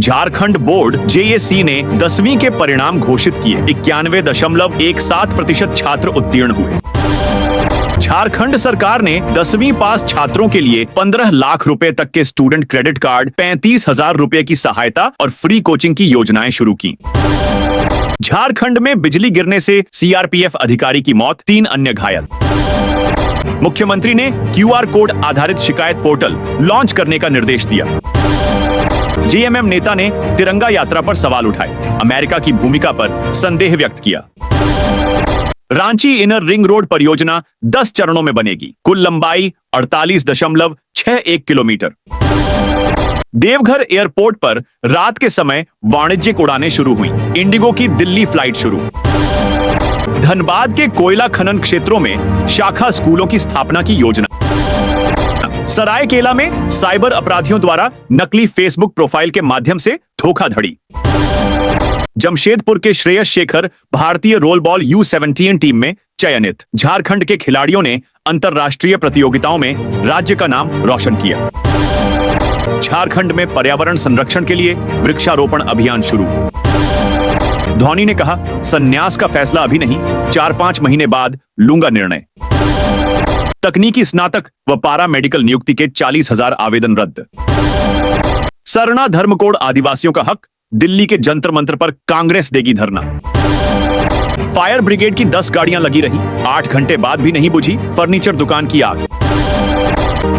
Jharkhand board JAC ने 10वीं के परिणाम घोषित किए। 91.17% छात्र उत्तीर्ण हुए। झारखंड सरकार ने 10वीं पास छात्रों के लिए 15 लाख रुपए तक के स्टूडेंट क्रेडिट कार्ड, 35,000 रुपए की सहायता और फ्री कोचिंग की योजनाएं शुरू की। झारखंड में बिजली गिरने से सीआरपीएफ अधिकारी की मौत, 3 अन्य घायल। मुख्यमंत्री ने क्यूआर कोड आधारित शिकायत पोर्टल लॉन्च करने का निर्देश दिया। जेएमएम नेता ने तिरंगा यात्रा पर सवाल उठाए, अमेरिका की भूमिका पर संदेह व्यक्त किया। रांची इनर रिंग रोड परियोजना 10 चरणों में बनेगी। कुल लंबाई 48.61 किलोमीटर। देवघर एयरपोर्ट पर रात के समय वाणिज्यिक उड़ानें शुरू हुई। इंडिगो की दिल्ली फ्लाइट शुरू। धनबाद के कोयला खनन क्षेत्रों में शाखा स्कूलों की स्थापना की योजना। सरायकेला में साइबर अपराधियों द्वारा नकली फेसबुक प्रोफाइल के माध्यम से धोखाधड़ी। जमशेदपुर के श्रेयस शेखर भारतीय रोल बॉल U17 टीम में चयनित। झारखंड के खिलाड़ियों ने अंतरराष्ट्रीय प्रतियोगिताओं में राज्य का नाम रोशन किया। झारखंड में पर्यावरण संरक्षण के लिए वृक्षारोपण अभियान शुरू। धोनी ने कहा, संन्यास का फैसला अभी नहीं, 4-5 महीने बाद लूंगा निर्णय। तकनीकी स्नातक व पारा मेडिकल नियुक्ति के 40,000 आवेदन रद्द। सरना धर्म कोड आदिवासियों का हक, दिल्ली के जंतर मंतर पर कांग्रेस देगी धरना। फायर ब्रिगेड की 10 गाड़ियां लगी रही, 8 घंटे बाद भी नहीं बुझी फर्नीचर दुकान की आग।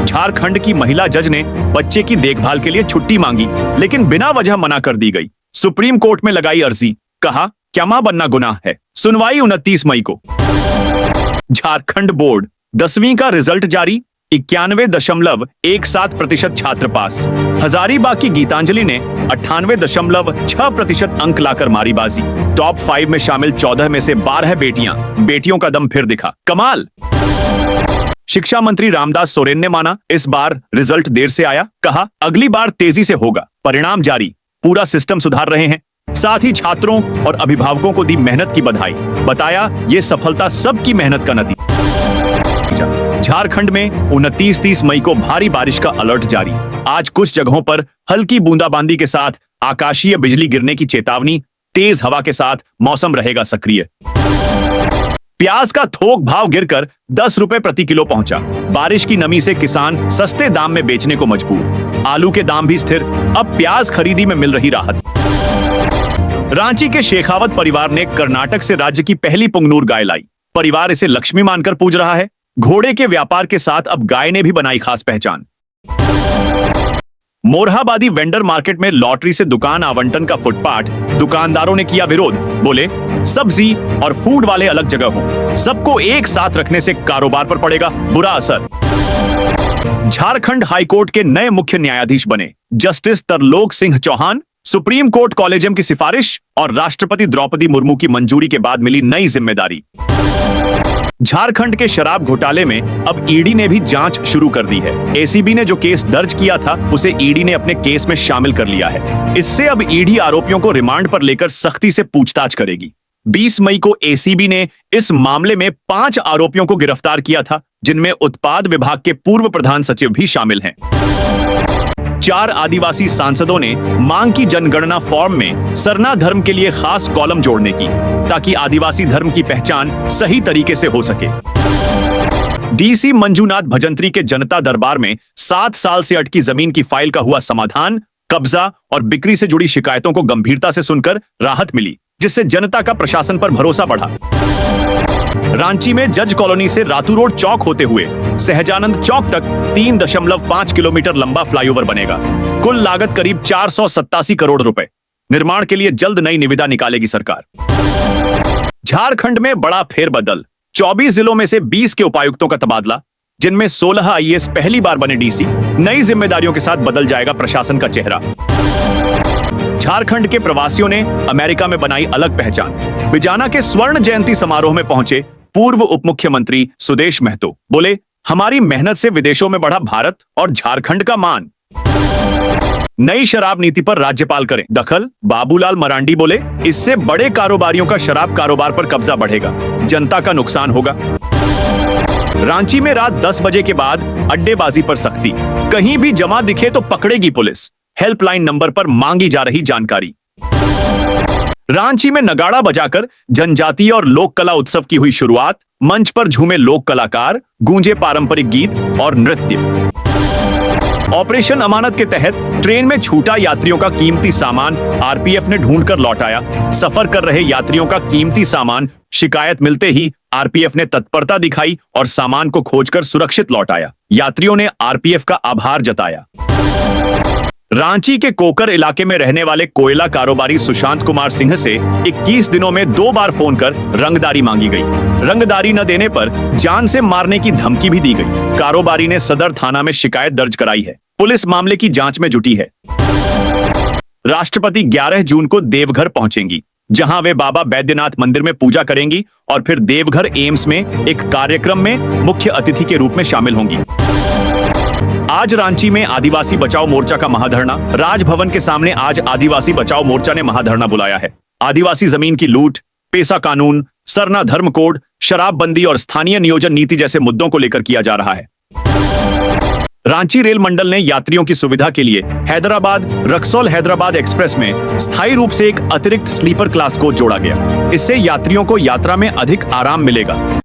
झारखंड की महिला जज ने बच्चे की देखभाल के लिए छुट्टी मांगी, लेकिन बिना वजह मना कर दी गई। सुप्रीम कोर्ट में लगाई अर्जी, कहा क्या मां बनना गुनाह है। सुनवाई 29 मई को। झारखंड बोर्ड 10वीं का रिजल्ट जारी। 91.17% छात्र पास। हजारीबाग की गीतांजलि ने 98.6% अंक लाकर मारी बाजी। टॉप 5 में शामिल 14 में से 12 बेटियां। बेटियों का दम फिर दिखा, कमाल। शिक्षा मंत्री रामदास सोरेन ने माना, इस बार रिजल्ट देर से आया। कहा अगली बार तेजी से होगा। परिणाम जारी, पूरा सिस्टम सुधार रहे हैं। साथ ही छात्रों और अभिभावकों को दी मेहनत की बधाई। बताया ये सफलता सबकी मेहनत का नतीजा। झारखंड में 29-30 मई को भारी बारिश का अलर्ट जारी। आज कुछ जगहों पर हल्की बूंदाबांदी के साथ आकाशीय बिजली गिरने की चेतावनी। तेज हवा के साथ मौसम रहेगा सक्रिय। प्याज का थोक भाव गिरकर 10 रुपए प्रति किलो पहुंचा। बारिश की नमी से किसान सस्ते दाम में बेचने को मजबूर। आलू के दाम भी स्थिर, अब प्याज खरीदी में मिल रही राहत। रांची के शेखावत परिवार ने कर्नाटक से राज्य की पहली पुंगनूर गाय लाई। परिवार इसे लक्ष्मी मानकर पूज रहा है। घोड़े के व्यापार के साथ अब गाय ने भी बनाई खास पहचान। मोरहाबादी वेंडर मार्केट में लॉटरी से दुकान आवंटन का फुटपाथ। दुकानदारों ने किया विरोध, बोले सब्जी और फूड वाले अलग जगह हो, सबको एक साथ रखने से कारोबार पर पड़ेगा बुरा असर। झारखंड हाईकोर्ट के नए मुख्य न्यायाधीश बने justice Tarlok Singh Chauhan. Supreme court collegium की सिफारिश और राष्ट्रपति द्रौपदी मुर्मू की मंजूरी के बाद मिली नई जिम्मेदारी। झारखंड के शराब घोटाले में अब ईडी ने भी जांच शुरू कर दी है। एसीबी ने जो केस दर्ज किया था उसे ईडी ने अपने केस में शामिल कर लिया है। इससे अब ईडी आरोपियों को रिमांड पर लेकर सख्ती से पूछताछ करेगी। 20 मई को एसीबी ने इस मामले में 5 आरोपियों को गिरफ्तार किया था, जिनमें उत्पाद विभाग के पूर्व प्रधान सचिव भी शामिल हैं। 4 आदिवासी सांसदों ने मांग की जनगणना फॉर्म में सरना धर्म के लिए खास कॉलम जोड़ने की, ताकि आदिवासी धर्म की पहचान सही तरीके से हो सके। डीसी मंजूनाथ भजंत्री के जनता दरबार में 7 साल से अटकी जमीन की फाइल का हुआ समाधान। कब्जा और बिक्री से जुड़ी शिकायतों को गंभीरता से सुनकर राहत मिली, जिससे जनता का प्रशासन पर भरोसा बढ़ा। रांची में जज कॉलोनी से रातू रोड चौक होते हुए सहजानंद चौक तक 3.5 किलोमीटर लंबा फ्लाईओवर बनेगा। कुल लागत करीब 487 करोड़ रुपए। निर्माण के लिए जल्द नई निविदा निकालेगी सरकार। झारखंड में बड़ा फेरबदल। 24 जिलों में से 20 के उपायुक्तों का तबादला, जिनमें 16 आईएएस पहली बार बने डीसी। नई जिम्मेदारियों के साथ बदल जाएगा प्रशासन का चेहरा। झारखंड के प्रवासियों ने अमेरिका में बनाई अलग पहचान। बिजाना के स्वर्ण जयंती समारोह में पहुंचे पूर्व उप मुख्यमंत्री सुदेश महतो। बोले हमारी मेहनत से विदेशों में बढ़ा भारत और झारखंड का मान। नई शराब नीति पर राज्यपाल करें दखल। बाबूलाल मरांडी बोले इससे बड़े कारोबारियों का शराब कारोबार पर कब्जा बढ़ेगा, जनता का नुकसान होगा। रांची में रात 10 बजे के बाद अड्डेबाजी पर सख्ती। कहीं भी जमा दिखे तो पकड़ेगी पुलिस। हेल्पलाइन नंबर पर मांगी जा रही जानकारी। रांची में नगाड़ा बजाकर जनजातीय और लोक कला उत्सव की हुई शुरुआत। मंच पर झूमे लोक कलाकार, गूंजे पारंपरिक गीत और नृत्य। ऑपरेशन अमानत के तहत ट्रेन में छूटा यात्रियों का कीमती सामान आरपीएफ ने ढूंढकर लौटाया। सफर कर रहे यात्रियों का कीमती सामान शिकायत मिलते ही आरपीएफ ने तत्परता दिखाई और सामान को खोजकर सुरक्षित लौटाया। यात्रियों ने आरपीएफ का आभार जताया। रांची के कोकर इलाके में रहने वाले कोयला कारोबारी सुशांत कुमार सिंह से 21 दिनों में 2 बार फोन कर रंगदारी मांगी गई। रंगदारी न देने पर जान से मारने की धमकी भी दी गई। कारोबारी ने सदर थाना में शिकायत दर्ज कराई है। पुलिस मामले की जांच में जुटी है। राष्ट्रपति 11 जून को देवघर पहुंचेंगी, जहां वे बाबा बैद्यनाथ मंदिर में पूजा करेंगी और फिर देवघर एम्स में एक कार्यक्रम में मुख्य अतिथि के रूप में शामिल होंगी। आज रांची में आदिवासी बचाओ मोर्चा का महाधरना। राजभवन के सामने आज आदिवासी बचाओ मोर्चा ने महाधरना बुलाया है। आदिवासी जमीन की लूट, पेसा कानून, सरना धर्म कोड, शराबबंदी और स्थानीय नियोजन नीति जैसे मुद्दों को लेकर किया जा रहा है। रांची रेल मंडल ने यात्रियों की सुविधा के लिए हैदराबाद रक्सौल हैदराबाद एक्सप्रेस में स्थायी रूप से एक अतिरिक्त स्लीपर क्लास कोच जोड़ा गया। इससे यात्रियों को यात्रा में अधिक आराम मिलेगा।